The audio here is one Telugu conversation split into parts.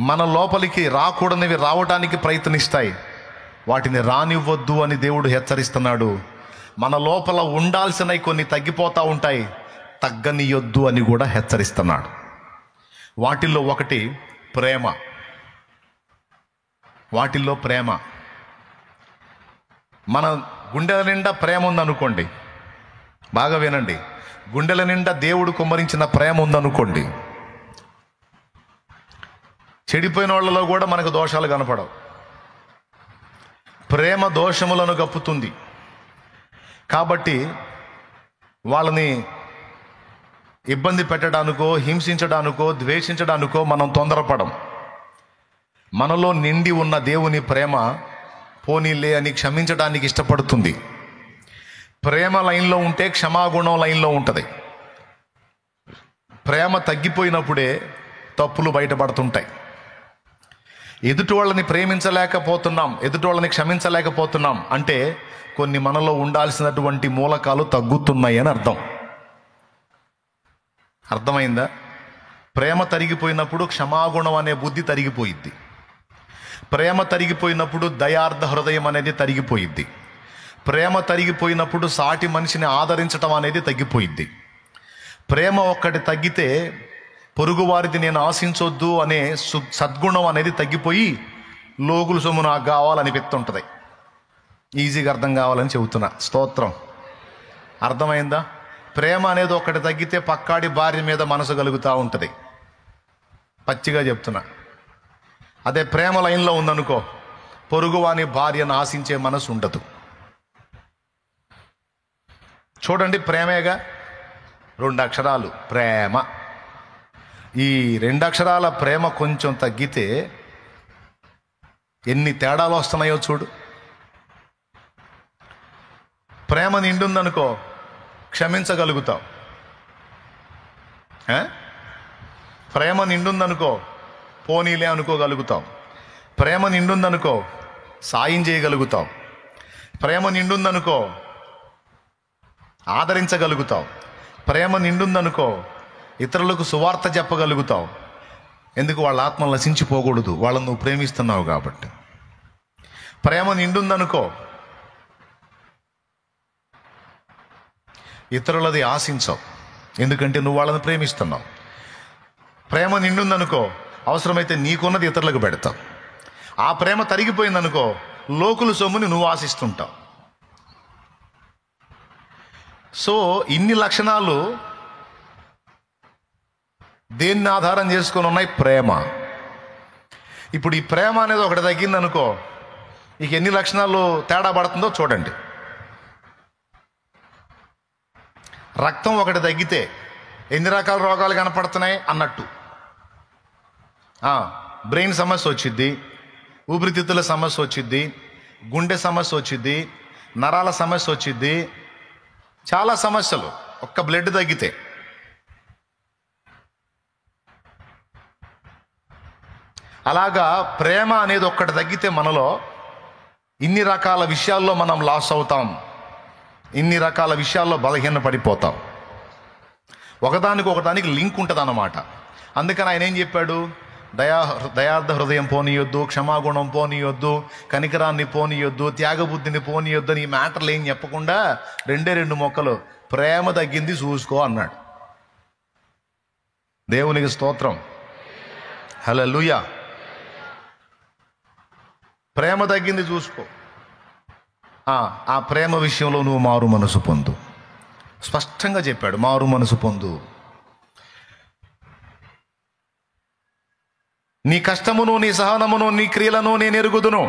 మన లోపలికి రాకూడనివి రావడానికి ప్రయత్నిస్తాయి. వాటిని రానివ్వద్దు అని దేవుడు హెచ్చరిస్తున్నాడు. మన లోపల ఉండాల్సినవి కొన్ని తగ్గిపోతూ ఉంటాయి, తగ్గనియొద్దు అని కూడా హెచ్చరిస్తున్నాడు. వాటిల్లో ఒకటి ప్రేమ. వాటిల్లో ప్రేమ. మన గుండెల నిండా ప్రేమ ఉందనుకోండి, బాగా వినండి, గుండెల నిండా దేవుడు కుమ్మరించిన ప్రేమ ఉందనుకోండి, చెడిపోయిన వాళ్ళలో కూడా మనకు దోషాలు కనపడవు. ప్రేమ దోషములను కప్పుతుంది. కాబట్టి వాళ్ళని ఇబ్బంది పెట్టడానికో, హింసించడానికో, ద్వేషించడానికో మనం తొందరపడం. మనలో నిండి ఉన్న దేవుని ప్రేమ పోనీలే అని క్షమించడానికి ఇష్టపడుతుంది. ప్రేమ లైన్లో ఉంటే క్షమాగుణం లైన్లో ఉంటుంది. ప్రేమ తగ్గిపోయినప్పుడే తప్పులు బయటపడుతుంటాయి. ఎదుటి వాళ్ళని ప్రేమించలేకపోతున్నాం, ఎదుటి వాళ్ళని క్షమించలేకపోతున్నాం అంటే కొన్ని మనలో ఉండాల్సినటువంటి మూలకాలు తగ్గుతున్నాయి అని అర్థం. అర్థమైందా? ప్రేమ తరిగిపోయినప్పుడు క్షమాగుణం అనే బుద్ధి తరిగిపోయిద్ది. ప్రేమ తరిగిపోయినప్పుడు దయార్థ హృదయం అనేది తరిగిపోయిద్ది. ప్రేమ తరిగిపోయినప్పుడు సాటి మనిషిని ఆదరించడం అనేది తగ్గిపోయిద్ది. ప్రేమ ఒక్కటి తగ్గితే పొరుగువారిది నేను ఆశించొద్దు అనే సద్గుణం అనేది తగ్గిపోయి లోగుల సొమ్ము నాకు కావాలనిపిస్తుంటుంది. ఈజీగా అర్థం కావాలని చెబుతున్నా. స్తోత్రం. అర్థమైందా? ప్రేమ అనేది ఒకటి తగ్గితే పక్కాడి భార్య మీద మనసు కలుగుతూ ఉంటుంది. పచ్చిగా చెప్తున్నా. అదే ప్రేమ లైన్లో ఉందనుకో, పొరుగువాని భార్యను ఆశించే మనసు ఉండదు. చూడండి, ప్రేమేగా 2 అక్షరాలు ప్రేమ. ఈ 2 అక్షరాల ప్రేమ కొంచెం తగ్గితే ఎన్ని తేడాలు వస్తున్నాయో చూడు. ప్రేమ నిండుందనుకో క్షమించగలుగుతావు. ప్రేమ నిండుందనుకో పోనీలే అనుకోగలుగుతావు. ప్రేమ నిండుందనుకో సాయం చేయగలుగుతావు. ప్రేమ నిండుందనుకో ఆదరించగలుగుతావు. ప్రేమ నిండుందనుకో ఇతరులకు సువార్త చెప్పగలుగుతావు. ఎందుకు? వాళ్ళ ఆత్మ నశించిపోకూడదు, వాళ్ళని నువ్వు ప్రేమిస్తున్నావు కాబట్టి. ప్రేమ నిండుందనుకో ఇతరులది ఆశించవు, ఎందుకంటే నువ్వు వాళ్ళని ప్రేమిస్తున్నావు. ప్రేమ నిండుందనుకో అవసరమైతే నీకున్నది ఇతరులకు పెడతావు. ఆ ప్రేమ తరిగిపోయిందనుకో లోకుల సొమ్ముని నువ్వు ఆశిస్తుంటావు. సో ఇన్ని లక్షణాలు దేన్ని ఆధారం చేసుకొని ఉన్నాయి? ప్రేమ. ఇప్పుడు ఈ ప్రేమ అనేది ఒకటి తగ్గిందనుకో ఇక ఎన్ని లక్షణాలు తేడా పడుతుందో చూడండి. రక్తం ఒకటి తగ్గితే ఎన్ని రకాల రోగాలు కనపడుతున్నాయి అన్నట్టు. బ్రెయిన్ సమస్య వచ్చిద్ది, ఊపిరితిత్తుల సమస్య వచ్చిద్ది, గుండె సమస్య వచ్చిద్ది, నరాల సమస్య వచ్చిద్ది, చాలా సమస్యలు ఒక్క బ్లడ్ తగ్గితే. అలాగా ప్రేమ అనేది ఒక్కటి తగ్గితే మనలో ఇన్ని రకాల విషయాల్లో మనం లాస్ అవుతాం, ఇన్ని రకాల విషయాల్లో బలహీన పడిపోతాం. ఒకదానికి లింక్ ఉంటుంది అన్నమాట. అందుకని ఆయన ఏం చెప్పాడు? దయార్థ హృదయం పోనీయొద్దు, క్షమాగుణం పోనీయొద్దు, కనికరాన్ని పోనీయొద్దు, త్యాగబుద్ధిని పోనీయొద్దు అని ఈ మ్యాటర్లు ఏం చెప్పకుండా 2 మొక్కలు ప్రేమ తగ్గింది చూసుకో అన్నాడు. దేవునికి స్తోత్రం. హల్లెలూయా. ప్రేమ తగ్గింది చూసుకో. ఆ ప్రేమ విషయంలో నువ్వు మారు మనసు పొందు. స్పష్టంగా చెప్పాడు, మారు మనసు పొందు. నీ కష్టమును, నీ సహనమును, నీ క్రియలను నేను ఎరుగుదును.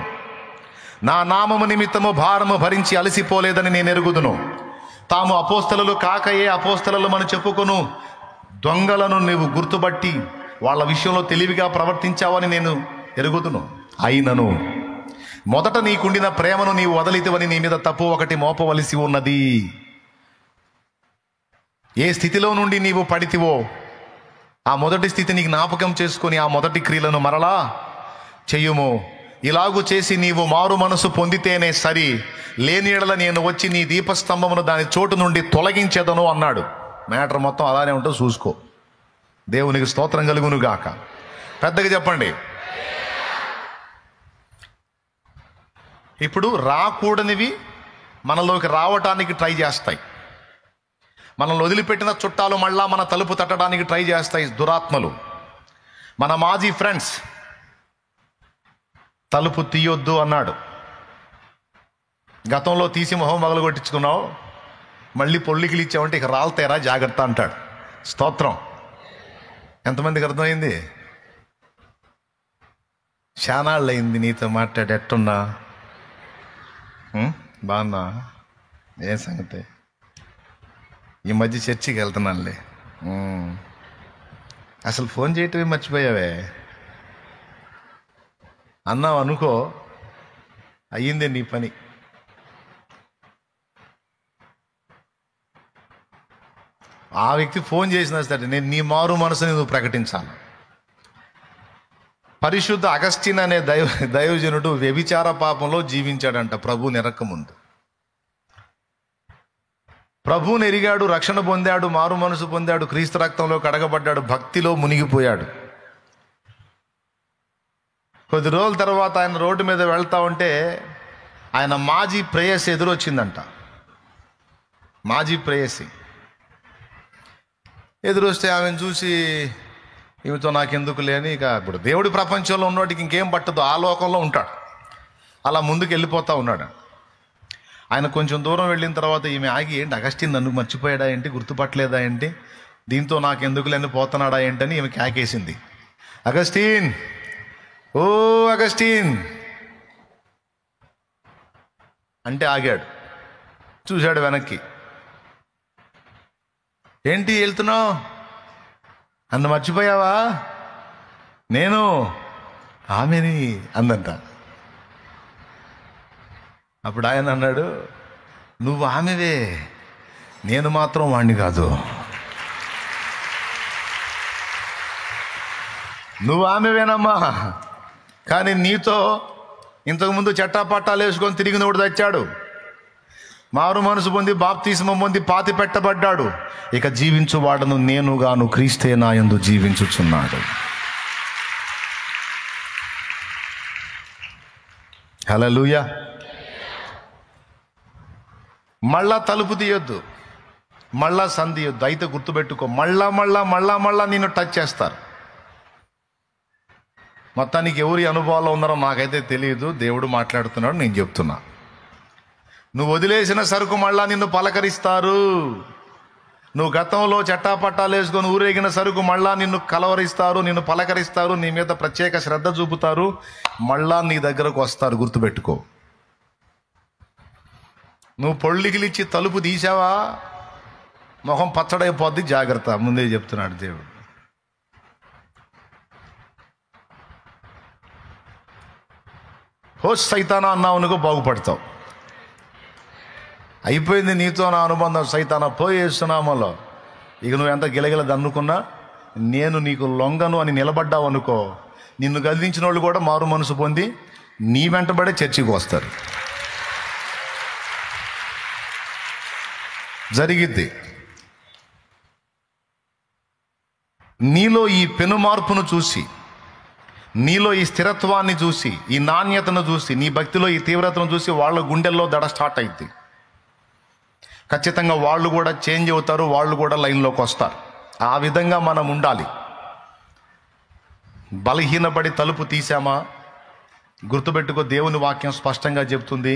నా నామము నిమిత్తము భారము భరించి అలసిపోలేదని నేను ఎరుగుదును. తాము అపోస్తలులు కాకయే అపోస్తలులు మనం చెప్పుకొను దొంగలను నీవు గుర్తుపట్టి వాళ్ళ విషయంలో తెలివిగా ప్రవర్తించావని నేను ఎరుగుదును. అయినను మొదట నీకుండిన ప్రేమను నీవు వదలితివని నీ మీద తప్పు ఒకటి మోపవలసి ఉన్నది. ఏ స్థితిలో నుండి నీవు పడితివో ఆ మొదటి స్థితిని జ్ఞాపకం చేసుకొని ఆ మొదటి క్రియలను మరలా చెయ్యుము. ఇలాగు చేసి నీవు మారు మనసు పొందితేనే సరి, లేని ఎడల నేను వచ్చి నీ దీపస్తంభమును దాని చోటు నుండి తొలగించేదను అన్నాడు. మ్యాటర్ మొత్తం అలానే ఉంటూ చూసుకో. దేవునికి స్తోత్రం కలుగును గాక. పెద్దగా చెప్పండి. ఇప్పుడు రాకూడనివి మనలోకి రావటానికి ట్రై చేస్తాయి. మనల్ని వదిలిపెట్టిన చుట్టాలు మళ్ళా మన తలుపు తట్టడానికి ట్రై చేస్తాయి దురాత్మలు. మన మాజీ ఫ్రెండ్స్ తలుపు తీయొద్దు అన్నాడు, గతంలో తీసి మొహం పగలు కొట్టించుకున్నావు, మళ్ళీ పొల్లికిలు ఇచ్చావంటే ఇక రాల్తేరా జాగ్రత్త అంటాడు. స్తోత్రం. ఎంతమందికి అర్థమైంది? శానాళ్ళు అయింది నీతో మాట్లాడి, ఎట్టున్నా, బాగున్నా, ఏం సంగతి, ఈ మధ్య చర్చికి వెళ్తున్నానులే, అసలు ఫోన్ చేయటమే మర్చిపోయావే అన్నావు అనుకో, అయ్యిందే నీ పని. ఆ వ్యక్తి ఫోన్ చేసినా సరే నేను నీ మారు మనసుని నువ్వు ప్రకటించాలి. పరిశుద్ధ అగస్టిన్ అనే దైవజనుడు వ్యభిచార పాపంలో జీవించాడంట ప్రభు నెరక్క ముందు. ప్రభువుని ఎరిగాడు, రక్షణ పొందాడు, మారు మనసు పొందాడు, క్రీస్తు రక్తంలో కడగబడ్డాడు, భక్తిలో మునిగిపోయాడు. కొద్ది రోజుల తర్వాత ఆయన రోడ్డు మీద వెళ్తా ఉంటే ఆయన మాజీ ప్రేయసి ఎదురొచ్చిందంట. మాజీ ప్రేయసి ఎదురొస్తే ఆమెను చూసి, ఈమెతో నాకెందుకు లేని, ఇక ఇప్పుడు దేవుడి ప్రపంచంలో ఉన్నవాడికి ఇంకేం పట్టదు, ఆ లోకంలో ఉంటాడు. అలా ముందుకు వెళ్ళిపోతూ ఉన్నాడు. ఆయన కొంచెం దూరం వెళ్ళిన తర్వాత ఈమె ఆగి, ఏంటి అగస్టిన్ నన్ను మర్చిపోయాడా ఏంటి, గుర్తుపట్టలేదా ఏంటి, దీంతో నాకెందుకు లేని పోతున్నాడా ఏంటని ఈమె కేకేసింది. అగస్టిన్, ఓ అగస్టిన్ అంటే ఆగాడు, చూశాడు వెనక్కి. ఏంటి వెళ్తున్నావు, నన్ను మర్చిపోయావా, నేను ఆమెని అందంట. అప్పుడు ఆయన అన్నాడు, నువ్వు ఆమెవే, నేను మాత్రం వాణ్ణి కాదు. నువ్వు ఆమెవేనమ్మా, కానీ నీతో ఇంతకుముందు చట్టాపట్టాలు వేసుకొని తిరిగినోడు తెచ్చాడు, మారు మనసు పొంది బాప్తిస్మం పొంది పాతి పెట్టబడ్డాడు. ఇక జీవించువాడను నేనుగాను, క్రీస్తే నా యందు జీవించుచున్నాడు. హల్లెలూయా. మళ్ళా తలుపు తీయొద్దు, మళ్ళా సంధియొద్దు. అయితే గుర్తుపెట్టుకో, మళ్ళా నిన్ను టచ్ చేస్తారు. మొత్తానికి ఎవరి అనుభవాల్లో ఉన్నారో నాకైతే తెలియదు, దేవుడు మాట్లాడుతున్నాడు, నేను చెప్తున్నా. నువ్వు వదిలేసిన సరుకు మళ్ళా నిన్ను పలకరిస్తారు. నువ్వు గతంలో చట్టాపట్టాలు వేసుకొని ఊరేగిన సరుకు మళ్ళా నిన్ను కలవరిస్తారు, నిన్ను పలకరిస్తారు, నీ మీద ప్రత్యేక శ్రద్ధ చూపుతారు, మళ్ళా నీ దగ్గరకు వస్తారు. గుర్తుపెట్టుకో. నువ్వు పొళ్ళికిలిచ్చి తలుపు తీసావా, మొహం పచ్చడైపోద్ది, జాగ్రత్త. ముందే చెప్తున్నాడు దేవుడు. హో సైతానా అన్నావు అనుకో, బాగుపడతావు. అయిపోయింది నీతో నా అనుబంధం, సైతానా పోయేస్తున్నామలో. ఇక నువ్వు ఎంత గిలగిల దన్నుకున్నా నేను నీకు లొంగను అని నిలబడ్డావు అనుకో, నిన్ను గదిలించిన వాళ్ళు కూడా మారు మనసు పొంది నీ వెంటబడే చర్చికి వస్తారు. జరిగిద్ది. నీలో ఈ పెను మార్పును చూసి, నీలో ఈ స్థిరత్వాన్ని చూసి, ఈ నాణ్యతను చూసి, నీ భక్తిలో ఈ తీవ్రతను చూసి వాళ్ళ గుండెల్లో దడ స్టార్ట్ అయింది. ఖచ్చితంగా వాళ్ళు కూడా చేంజ్ అవుతారు, వాళ్ళు కూడా లైన్లోకి వస్తారు. ఆ విధంగా మనం ఉండాలి. బలహీనపడి తలుపు తీసామా, గుర్తుపెట్టుకో, దేవుని వాక్యం స్పష్టంగా చెప్తుంది,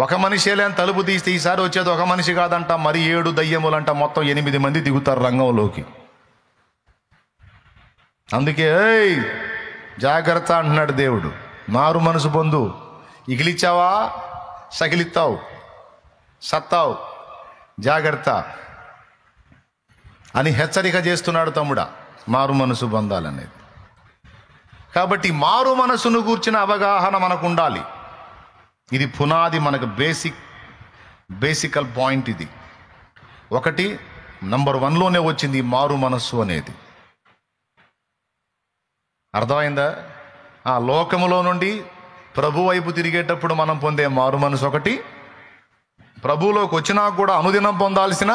ఒక మనిషి లేని తలుపు తీస్తే ఈసారి వచ్చేది ఒక మనిషి కాదంట, మరి 7 దయ్యములంట, మొత్తం 8 మంది దిగుతారు రంగంలోకి. అందుకే ఏయ్ జాగ్రత్త అంటున్నాడు దేవుడు. మారు మనసు పొందు, ఇగిలిచ్చావా సగిలిస్తావు, సత్తావు, జాగ్రత్త అని హెచ్చరిక చేస్తున్నాడు తమ్ముడా. మారు మనసు పొందాలనేది. కాబట్టి మారు మనసును గూర్చిన అవగాహన మనకు ఉండాలి. ఇది పునాది, మనకు బేసికల్ పాయింట్ ఇది. ఒకటి నంబర్ 1లోనే వచ్చింది మారు మనస్సు అనేది. అర్థమైందా? ఆ లోకములో నుండి ప్రభు వైపు తిరిగేటప్పుడు మనం పొందే మారు మనసు ఒకటి, ప్రభువులోకి వచ్చినా కూడా అనుదినం పొందాల్సిన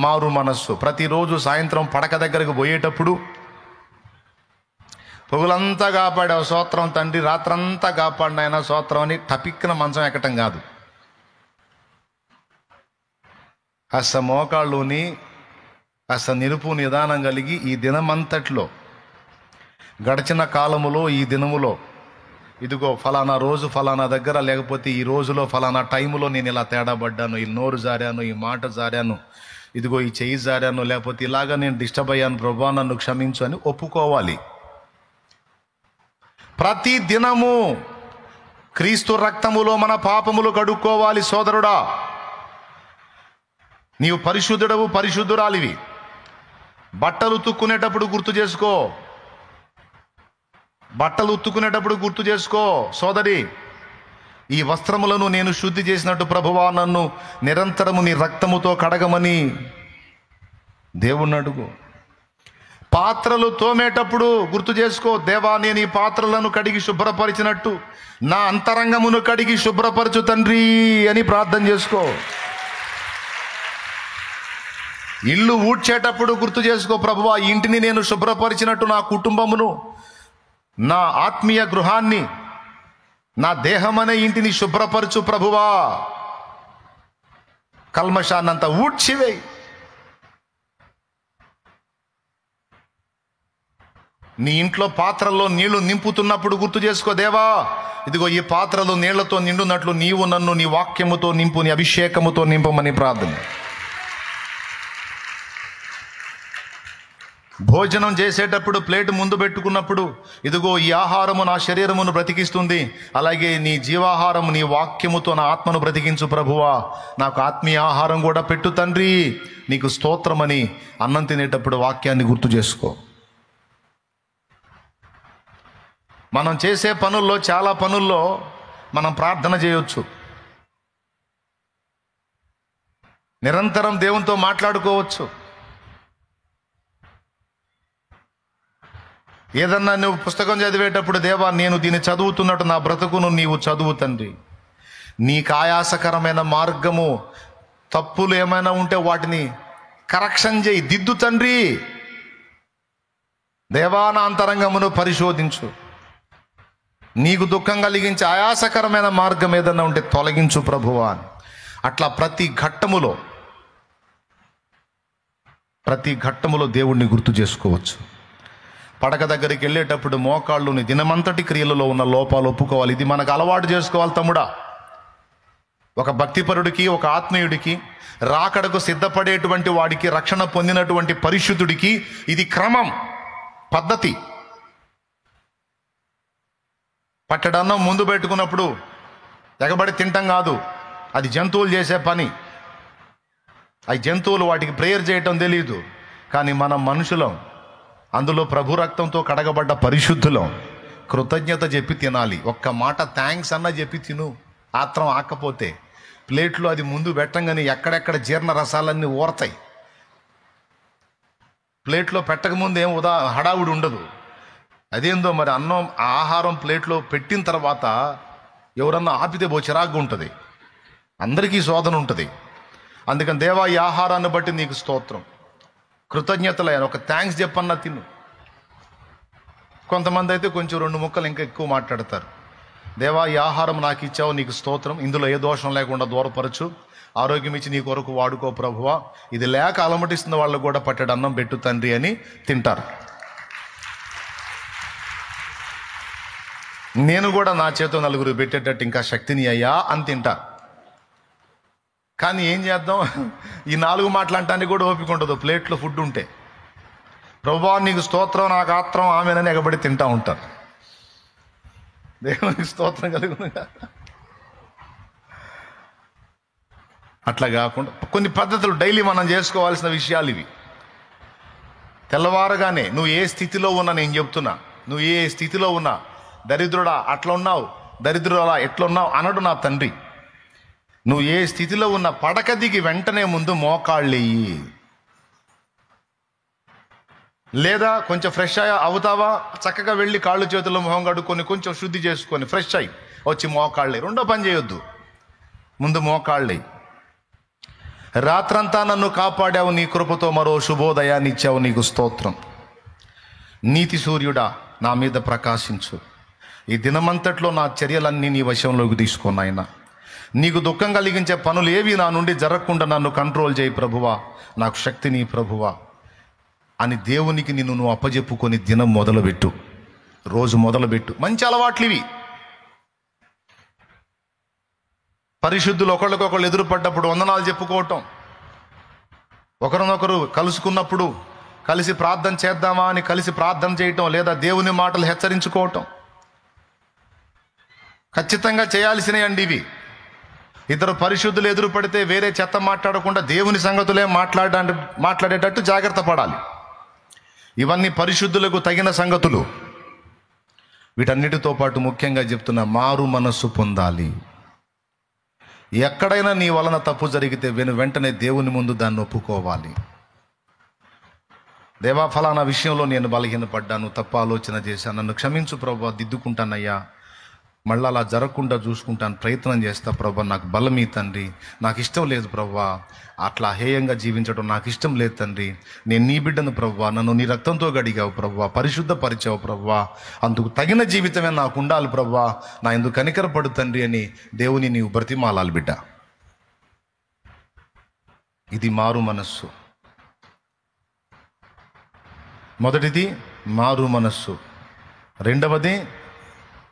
మారు మనస్సు. ప్రతిరోజు సాయంత్రం పడక దగ్గరకు పోయేటప్పుడు పొగులంతా కాపాడావు స్తోత్రం తండ్రి, రాత్రంతా కాపాడినాయన స్తోత్రం అని టపిక్కిన మంచం ఎక్కటం కాదు. కాస్త మోకాళ్ళుని కాస్త నిరుపు నిదానం కలిగి ఈ దినమంతట్లో గడిచిన కాలములో ఈ దినములో ఇదిగో ఫలానా రోజు ఫలానా దగ్గర, లేకపోతే ఈ రోజులో ఫలానా టైములో నేను ఇలా తేడా పడ్డాను, ఈ నోరు జారాను, ఈ మాట జారాను, ఇదిగో ఈ చెయ్యి జారాను, లేకపోతే ఇలాగా నేను డిస్టర్బ్ అయ్యాను ప్రభువా నన్ను క్షమించు అని ఒప్పుకోవాలి. ప్రతి దినము క్రీస్తు రక్తములో మన పాపములు కడుక్కోవాలి. సోదరుడా, నీవు పరిశుద్ధుడవు, పరిశుద్ధురాలివి. బట్టలు ఉతుక్కునేటప్పుడు గుర్తు చేసుకో, బట్టలు ఉత్తుకునేటప్పుడు గుర్తు చేసుకో సోదరి, ఈ వస్త్రములను నేను శుద్ధి చేసినట్టు ప్రభువా నన్ను నిరంతరము నీ రక్తముతో కడగమని దేవుణ్ణి అడుగు. పాత్రలు తోమేటప్పుడు గుర్తు చేసుకో, దేవా నేను ఈ పాత్రలను కడిగి శుభ్రపరిచినట్టు నా అంతరంగమును కడిగి శుభ్రపరచు తండ్రి అని ప్రార్థన చేసుకో. ఇల్లు ఊడ్చేటప్పుడు గుర్తు చేసుకో, ప్రభువా ఈ ఇంటిని నేను శుభ్రపరిచినట్టు నా కుటుంబమును, నా ఆత్మీయ గృహాన్ని, నా దేహం అనే ఇంటిని శుభ్రపరచు ప్రభువా. కల్మషాన్నంతా ఊడ్చివేయి. నీ ఇంట్లో పాత్రల్లో నీళ్లు నింపుతున్నప్పుడు గుర్తు చేసుకో, దేవా ఇదిగో ఈ పాత్రలు నీళ్లతో నిండునట్లు నీవు నన్ను నీ వాక్యముతో నింపు, నీ అభిషేకముతో నింపమని ప్రార్థన. భోజనం చేసేటప్పుడు ప్లేట్ ముందు పెట్టుకున్నప్పుడు ఇదిగో ఈ ఆహారము నా శరీరమును బ్రతికిస్తుంది, అలాగే నీ జీవాహారము నీ వాక్యముతో నా ఆత్మను బ్రతికించు ప్రభువా, నాకు ఆత్మీయ ఆహారం కూడా పెట్టు తండ్రి నీకు స్తోత్రమని అన్నం తినేటప్పుడు వాక్యాన్ని గుర్తు చేసుకో. మనం చేసే పనుల్లో చాలా పనుల్లో మనం ప్రార్థన చేయొచ్చు, నిరంతరం దేవునితో మాట్లాడుకోవచ్చు. ఏదన్నా నువ్వు పుస్తకం చదివేటప్పుడు దేవా నేను దీన్ని చదువుతున్నట్టు నా బ్రతుకును నీవు చదువు తండ్రి, నీకు ఆయాసకరమైన మార్గము తప్పులు ఏమైనా ఉంటే వాటిని కరెక్షన్ చేయి, దిద్దు తండ్రి. దేవా నా అంతరంగమును పరిశోధించు, నీకు దుఃఖం కలిగించే ఆయాసకరమైన మార్గం ఏదన్నా ఉంటే తొలగించు ప్రభువా. అట్లా ప్రతి ఘట్టములో దేవుణ్ణి గుర్తు చేసుకోవచ్చు. పడక దగ్గరికి వెళ్ళేటప్పుడు మోకాళ్ళుని దినమంతటి క్రియలలో ఉన్న లోపాలు ఒప్పుకోవాలి. ఇది మనకు అలవాటు చేసుకోవాలి తమ్ముడా. ఒక భక్తిపరుడికి, ఒక ఆత్మీయుడికి, రాకడకు సిద్ధపడేటువంటి వాడికి, రక్షణ పొందినటువంటి పరిశుద్ధుడికి ఇది క్రమం, పద్ధతి. పట్టడన్నం ముందు పెట్టుకున్నప్పుడు ఎగబడి తింటాం కాదు, అది జంతువులు చేసే పని. అవి జంతువులు, వాటికి ప్రేయర్ చేయటం తెలియదు. కానీ మనం మనుషులం, అందులో ప్రభు రక్తంతో కడగబడ్డ పరిశుద్ధులం. కృతజ్ఞత చెప్పి తినాలి. ఒక్క మాట థ్యాంక్స్ అన్న చెప్పి తిను. ఆత్రం ఆకపోతే ప్లేట్లో అది ముందు పెట్టంగానే ఎక్కడెక్కడ జీర్ణ రసాలన్నీ ఊరతాయి. ప్లేట్లో పెట్టకముందు ఏం హడావుడి ఉండదు. అదేందో మరి అన్నం ఆహారం ప్లేట్లో పెట్టిన తర్వాత ఎవరన్నా ఆపితే చిరాగ్గా ఉంటుంది, అందరికీ శోధన ఉంటుంది. అందుకని దేవా ఈ ఆహారాన్ని బట్టి నీకు స్తోత్రం, కృతజ్ఞతలు, ఒక థ్యాంక్స్ చెప్పన్నా తిను. కొంతమంది అయితే కొంచెం 2 ముక్కలు ఇంకా ఎక్కువ మాట్లాడతారు. దేవా ఈ ఆహారం నాకు ఇచ్చావు, నీకు స్తోత్రం, ఇందులో ఏ దోషం లేకుండా దూరపరచు, ఆరోగ్యం ఇచ్చి నీ కొరకు వాడుకో ప్రభువా, ఇది లేక అలమటిస్తున్న వాళ్ళకు కూడా పట్టెడు అన్నం పెట్టు తండ్రి అని తింటారు. నేను కూడా నా చేతో నలుగురు పెట్టేటట్టు ఇంకా శక్తిని అయ్యా అని తింటా. కానీ ఏం చేద్దాం, ఈ 4 మాటలంటానికి కూడా ఓపిక ఉండదు ప్లేట్లో ఫుడ్ ఉంటే. ప్రభువా నీకు స్తోత్రం, నాకు ఆత్రం ఆమెనని ఎగబడి తింటా ఉంటారు. దేవునికి స్తోత్రం కలుగునుగా. అట్లా కాకుండా కొన్ని పద్ధతులు డైలీ మనం చేసుకోవాల్సిన విషయాలు ఇవి. తెల్లవారగానే నువ్వు ఏ స్థితిలో ఉన్నా, నేను చెప్తున్నా, నువ్వు ఏ స్థితిలో ఉన్నా, దరిద్రుడా అట్లా ఉన్నావు, దరిద్రుడా ఎట్లున్నావు అనడు నా తండ్రి. నువ్వు ఏ స్థితిలో ఉన్న పడక దిగి వెంటనే ముందు మోకాళ్ళెయ్యి. లేదా కొంచెం ఫ్రెష్ అవుతావా, చక్కగా వెళ్ళి కాళ్ళు చేతులు మొహం కడుక్కొని కొంచెం శుద్ధి చేసుకొని ఫ్రెష్ అయ్యి వచ్చి మోకాళ్ళెయ్యి. రెండో పని చేయొద్దు, ముందు మోకాళ్ళెయ్యి. రాత్రంతా నన్ను కాపాడావు, నీ కృపతో మరో శుభోదయాన్ని ఇచ్చావు, నీకు స్తోత్రం. నీతి సూర్యుడా నా మీద ప్రకాశించు. ఈ దినమంతట్లో నా చర్యలన్నీ నీ వశంలోకి తీసుకున్నాయన. నీకు దుఃఖం కలిగించే పనులు ఏవి నా నుండి జరగకుండా నన్ను కంట్రోల్ చేయి ప్రభువా, నాకు శక్తిని ప్రభువా అని దేవునికి నిన్ను నువ్వు అప్పజెప్పుకొని దినం మొదలుపెట్టు, రోజు మొదలుపెట్టు. మంచి అలవాట్లు ఇవి. పరిశుద్ధులు ఒకళ్ళకొకళ్ళు ఎదురుపడ్డప్పుడు వందనాలు చెప్పుకోవటం, ఒకరినొకరు కలుసుకున్నప్పుడు కలిసి ప్రార్థన చేద్దామా అని కలిసి ప్రార్థన చేయటం, లేదా దేవుని మాటలు హెచ్చరించుకోవటం ఖచ్చితంగా చేయాల్సినవి అండి ఇవి. ఇద్దరు పరిశుద్ధులు ఎదురుపడితే వేరే చెత్త మాట్లాడకుండా దేవుని సంగతులే మాట్లాడేటట్టు జాగ్రత్త పడాలి. ఇవన్నీ పరిశుద్ధులకు తగిన సంగతులు. వీటన్నిటితో పాటు ముఖ్యంగా చెప్తున్న మారు మనస్సు పొందాలి. ఎక్కడైనా నీ వలన తప్పు జరిగితే వెంటనే దేవుని ముందు దాన్ని ఒప్పుకోవాలి. దేవా, ఫలానా విషయంలో నేను బలహీనపడ్డాను, తప్పు ఆలోచన చేశాను, నన్ను క్షమించు ప్రభా, దిద్దుకుంటానయ్యా, మళ్ళీ అలా జరగకుండా చూసుకుంటాను, ప్రయత్నం చేస్తా ప్రభా, నాకు బలమీ తండ్రి, నాకు ఇష్టం లేదు ప్రభా, అట్లా హేయంగా జీవించడం నాకు ఇష్టం లేదు తండ్రి, నేను నీ బిడ్డను ప్రభా, నన్ను నీ రక్తంతో గడిగావు ప్రభా, పరిశుద్ధపరిచావు ప్రభా, అందుకు తగిన జీవితమే నాకు ఉండాలి ప్రభా, నా ఎందుకు కనికరపడు తండ్రి అని దేవుని నీవు బ్రతిమాలాలి బిడ్డ. ఇది మారు మనస్సు. మొదటిది మారు మనస్సు, రెండవది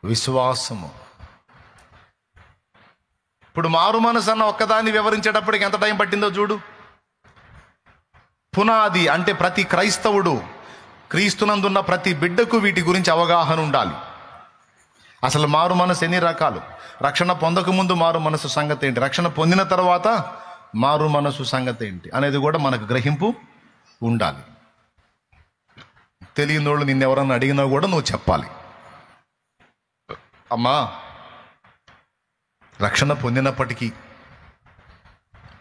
విశ్వాసము. ఇప్పుడు మారు మనసు అన్న ఒక్కదాన్ని వివరించేటప్పటికి ఎంత టైం పట్టిందో చూడు. పునాది అంటే ప్రతి క్రైస్తవుడు, క్రీస్తునందున్న ప్రతి బిడ్డకు వీటి గురించి అవగాహన ఉండాలి. అసలు మారు మనసు ఎన్ని రకాలు, రక్షణ పొందక ముందు మారు మనసు సంగతి ఏంటి, రక్షణ పొందిన తర్వాత మారు మనసు సంగతి ఏంటి అనేది కూడా మనకు గ్రహింపు ఉండాలి. తెలియనోళ్ళు నిన్నెవరన్నా అడిగినా కూడా నువ్వు చెప్పాలి, అమ్మా రక్షణ పొందినప్పటికీ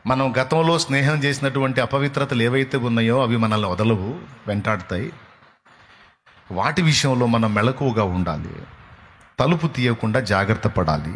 మనం గతంలో స్నేహం చేసినటువంటి అపవిత్రతలు ఏవైతే ఉన్నాయో అవి మనల్ని వదలవు, వెంటాడుతాయి. వాటి విషయంలో మనం మెలకువగా ఉండాలి, తలుపు తీయకుండా జాగ్రత్త పడాలి.